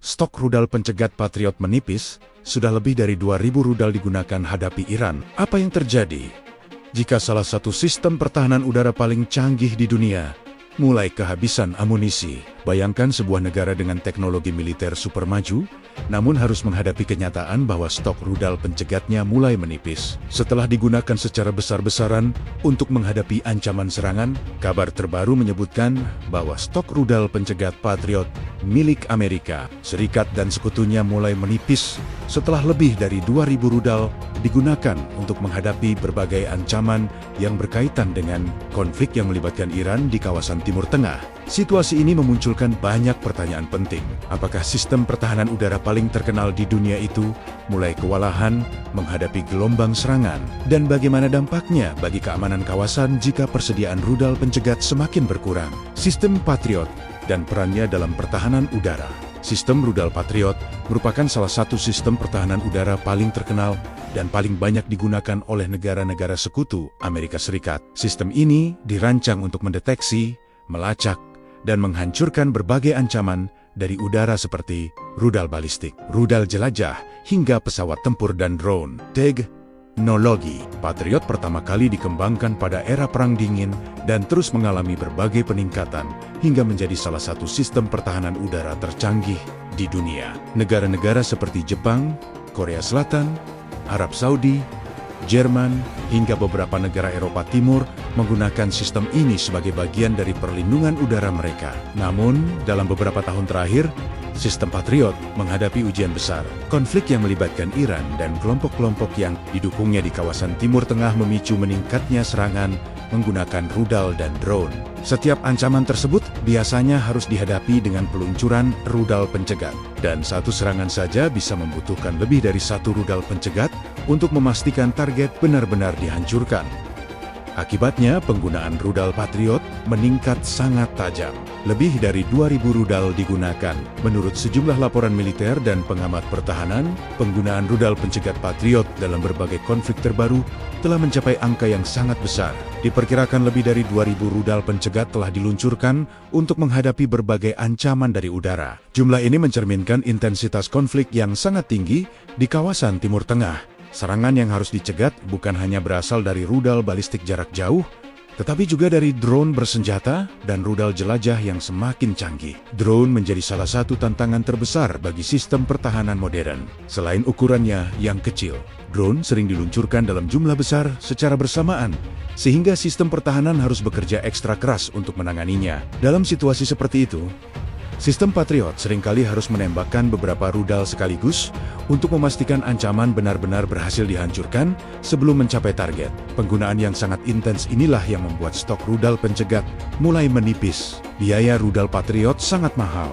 stok rudal pencegat Patriot menipis, sudah lebih dari 2.000 rudal digunakan hadapi Iran. Apa yang terjadi jika salah satu sistem pertahanan udara paling canggih di dunia mulai kehabisan amunisi? Bayangkan sebuah negara dengan teknologi militer super maju, namun harus menghadapi kenyataan bahwa stok rudal pencegatnya mulai menipis. Setelah digunakan secara besar-besaran untuk menghadapi ancaman serangan, kabar terbaru menyebutkan bahwa stok rudal pencegat Patriot milik Amerika Serikat dan sekutunya mulai menipis setelah lebih dari 2.000 rudal digunakan untuk menghadapi berbagai ancaman yang berkaitan dengan konflik yang melibatkan Iran di kawasan Timur Tengah. Situasi ini memunculkan banyak pertanyaan penting. Apakah sistem pertahanan udara paling terkenal di dunia itu mulai kewalahan menghadapi gelombang serangan? Dan bagaimana dampaknya bagi keamanan kawasan jika persediaan rudal pencegat semakin berkurang? Sistem Patriot dan perannya dalam pertahanan udara. Sistem rudal Patriot merupakan salah satu sistem pertahanan udara paling terkenal dan paling banyak digunakan oleh negara-negara sekutu Amerika Serikat. Sistem ini dirancang untuk mendeteksi, melacak, dan menghancurkan berbagai ancaman dari udara seperti rudal balistik, rudal jelajah, hingga pesawat tempur dan drone. Teknologi Patriot pertama kali dikembangkan pada era Perang Dingin dan terus mengalami berbagai peningkatan hingga menjadi salah satu sistem pertahanan udara tercanggih di dunia. Negara-negara seperti Jepang, Korea Selatan, Arab Saudi, Jerman, hingga beberapa negara Eropa Timur menggunakan sistem ini sebagai bagian dari perlindungan udara mereka. Namun, dalam beberapa tahun terakhir, sistem Patriot menghadapi ujian besar. Konflik yang melibatkan Iran dan kelompok-kelompok yang didukungnya di kawasan Timur Tengah memicu meningkatnya serangan menggunakan rudal dan drone. Setiap ancaman tersebut biasanya harus dihadapi dengan peluncuran rudal pencegat. Dan satu serangan saja bisa membutuhkan lebih dari satu rudal pencegat untuk memastikan target benar-benar dihancurkan. Akibatnya, penggunaan rudal Patriot meningkat sangat tajam. Lebih dari 2.000 rudal digunakan. Menurut sejumlah laporan militer dan pengamat pertahanan, penggunaan rudal pencegat Patriot dalam berbagai konflik terbaru telah mencapai angka yang sangat besar. Diperkirakan lebih dari 2.000 rudal pencegat telah diluncurkan untuk menghadapi berbagai ancaman dari udara. Jumlah ini mencerminkan intensitas konflik yang sangat tinggi di kawasan Timur Tengah. Serangan yang harus dicegat bukan hanya berasal dari rudal balistik jarak jauh, tetapi juga dari drone bersenjata dan rudal jelajah yang semakin canggih. Drone menjadi salah satu tantangan terbesar bagi sistem pertahanan modern. Selain ukurannya yang kecil, drone sering diluncurkan dalam jumlah besar secara bersamaan, sehingga sistem pertahanan harus bekerja ekstra keras untuk menanganinya. Dalam situasi seperti itu, sistem Patriot seringkali harus menembakkan beberapa rudal sekaligus untuk memastikan ancaman benar-benar berhasil dihancurkan sebelum mencapai target. Penggunaan yang sangat intens inilah yang membuat stok rudal pencegat mulai menipis. Biaya rudal Patriot sangat mahal.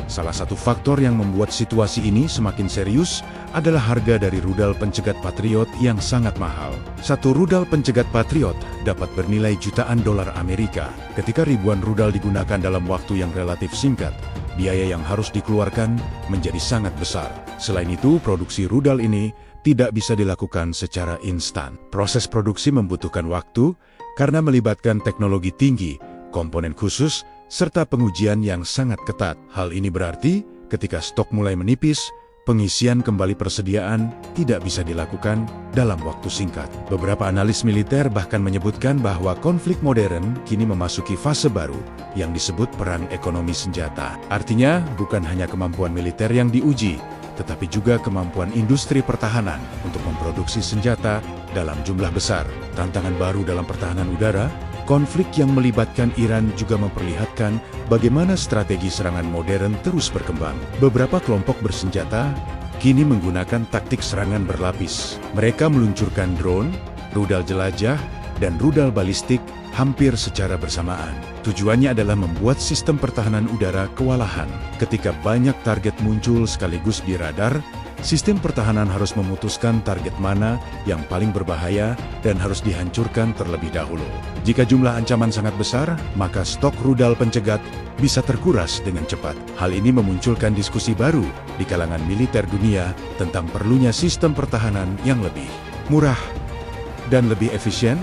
Salah satu faktor yang membuat situasi ini semakin serius adalah harga dari rudal pencegat Patriot yang sangat mahal. Satu rudal pencegat Patriot dapat bernilai jutaan dolar Amerika. Ketika ribuan rudal digunakan dalam waktu yang relatif singkat, biaya yang harus dikeluarkan menjadi sangat besar. Selain itu, produksi rudal ini tidak bisa dilakukan secara instan. Proses produksi membutuhkan waktu karena melibatkan teknologi tinggi, komponen khusus, serta pengujian yang sangat ketat. Hal ini berarti, ketika stok mulai menipis, pengisian kembali persediaan tidak bisa dilakukan dalam waktu singkat. Beberapa analis militer bahkan menyebutkan bahwa konflik modern kini memasuki fase baru yang disebut perang ekonomi senjata. Artinya, bukan hanya kemampuan militer yang diuji, tetapi juga kemampuan industri pertahanan untuk memproduksi senjata dalam jumlah besar. Tantangan baru dalam pertahanan udara, konflik yang melibatkan Iran juga memperlihatkan bagaimana strategi serangan modern terus berkembang. Beberapa kelompok bersenjata kini menggunakan taktik serangan berlapis. Mereka meluncurkan drone, rudal jelajah, dan rudal balistik hampir secara bersamaan. Tujuannya adalah membuat sistem pertahanan udara kewalahan. Ketika banyak target muncul sekaligus di radar, sistem pertahanan harus memutuskan target mana yang paling berbahaya dan harus dihancurkan terlebih dahulu. Jika jumlah ancaman sangat besar, maka stok rudal pencegat bisa terkuras dengan cepat. Hal ini memunculkan diskusi baru di kalangan militer dunia tentang perlunya sistem pertahanan yang lebih murah dan lebih efisien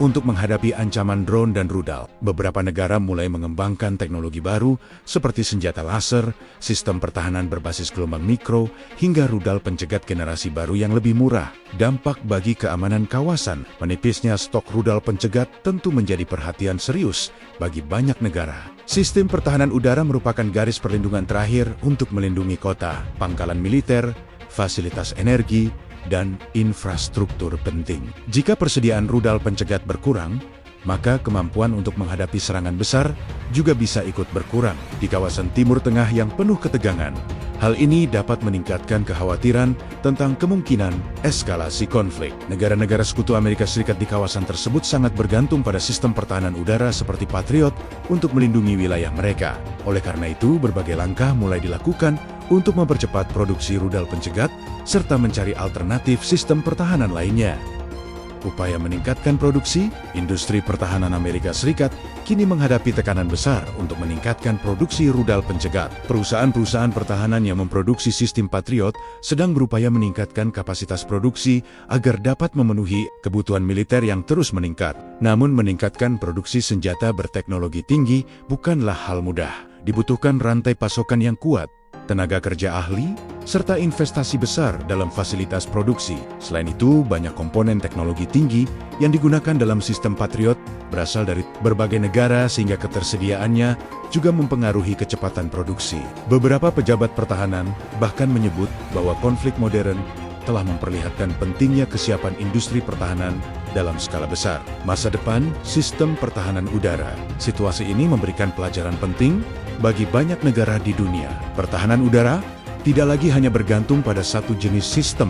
untuk menghadapi ancaman drone dan rudal. Beberapa negara mulai mengembangkan teknologi baru seperti senjata laser, sistem pertahanan berbasis gelombang mikro, hingga rudal pencegat generasi baru yang lebih murah. Dampak bagi keamanan kawasan. Menipisnya stok rudal pencegat tentu menjadi perhatian serius bagi banyak negara. Sistem pertahanan udara merupakan garis perlindungan terakhir untuk melindungi kota, pangkalan militer, fasilitas energi, dan infrastruktur penting. Jika persediaan rudal pencegat berkurang, maka kemampuan untuk menghadapi serangan besar juga bisa ikut berkurang. Di kawasan Timur Tengah yang penuh ketegangan, hal ini dapat meningkatkan kekhawatiran tentang kemungkinan eskalasi konflik. Negara-negara sekutu Amerika Serikat di kawasan tersebut sangat bergantung pada sistem pertahanan udara seperti Patriot untuk melindungi wilayah mereka. Oleh karena itu, berbagai langkah mulai dilakukan untuk mempercepat produksi rudal pencegat serta mencari alternatif sistem pertahanan lainnya. Upaya meningkatkan produksi, industri pertahanan Amerika Serikat kini menghadapi tekanan besar untuk meningkatkan produksi rudal pencegat. Perusahaan-perusahaan pertahanan yang memproduksi sistem Patriot sedang berupaya meningkatkan kapasitas produksi agar dapat memenuhi kebutuhan militer yang terus meningkat. Namun meningkatkan produksi senjata berteknologi tinggi bukanlah hal mudah. Dibutuhkan rantai pasokan yang kuat, tenaga kerja ahli, serta investasi besar dalam fasilitas produksi. Selain itu, banyak komponen teknologi tinggi yang digunakan dalam sistem Patriot berasal dari berbagai negara sehingga ketersediaannya juga mempengaruhi kecepatan produksi. Beberapa pejabat pertahanan bahkan menyebut bahwa konflik modern telah memperlihatkan pentingnya kesiapan industri pertahanan dalam skala besar. Masa depan sistem pertahanan udara. Situasi ini memberikan pelajaran penting bagi banyak negara di dunia. Pertahanan udara tidak lagi hanya bergantung pada satu jenis sistem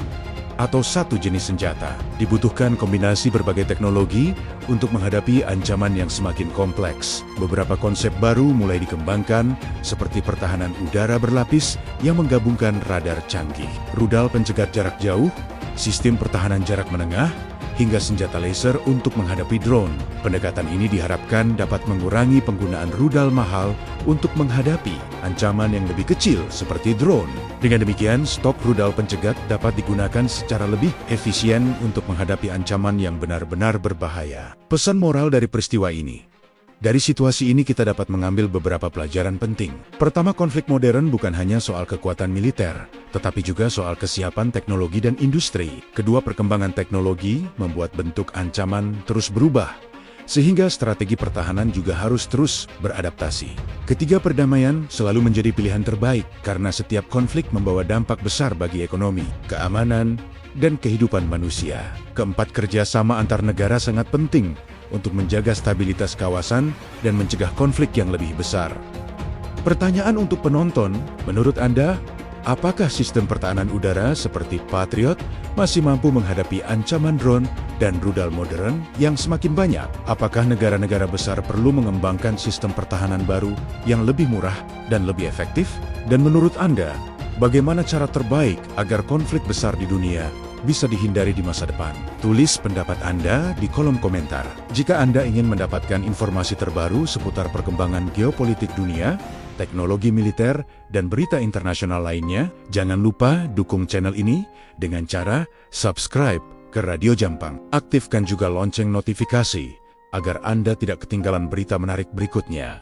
atau satu jenis senjata. Dibutuhkan kombinasi berbagai teknologi untuk menghadapi ancaman yang semakin kompleks. Beberapa konsep baru mulai dikembangkan, seperti pertahanan udara berlapis yang menggabungkan radar canggih, rudal pencegat jarak jauh, sistem pertahanan jarak menengah, hingga senjata laser untuk menghadapi drone. Pendekatan ini diharapkan dapat mengurangi penggunaan rudal mahal untuk menghadapi ancaman yang lebih kecil seperti drone. Dengan demikian, stok rudal pencegat dapat digunakan secara lebih efisien untuk menghadapi ancaman yang benar-benar berbahaya. Pesan moral dari peristiwa ini. Dari situasi ini kita dapat mengambil beberapa pelajaran penting. Pertama, konflik modern bukan hanya soal kekuatan militer, tetapi juga soal kesiapan teknologi dan industri. Kedua, perkembangan teknologi membuat bentuk ancaman terus berubah, sehingga strategi pertahanan juga harus terus beradaptasi. Ketiga, perdamaian selalu menjadi pilihan terbaik karena setiap konflik membawa dampak besar bagi ekonomi, keamanan, dan kehidupan manusia. Keempat, kerjasama antar negara sangat penting untuk menjaga stabilitas kawasan dan mencegah konflik yang lebih besar. Pertanyaan untuk penonton, menurut Anda, apakah sistem pertahanan udara seperti Patriot masih mampu menghadapi ancaman drone dan rudal modern yang semakin banyak? Apakah negara-negara besar perlu mengembangkan sistem pertahanan baru yang lebih murah dan lebih efektif? Dan menurut Anda, bagaimana cara terbaik agar konflik besar di dunia bisa dihindari di masa depan? Tulis pendapat Anda di kolom komentar. Jika Anda ingin mendapatkan informasi terbaru seputar perkembangan geopolitik dunia, teknologi militer, dan berita internasional lainnya, jangan lupa dukung channel ini dengan cara subscribe ke Radio Jampang. Aktifkan juga lonceng notifikasi agar Anda tidak ketinggalan berita menarik berikutnya.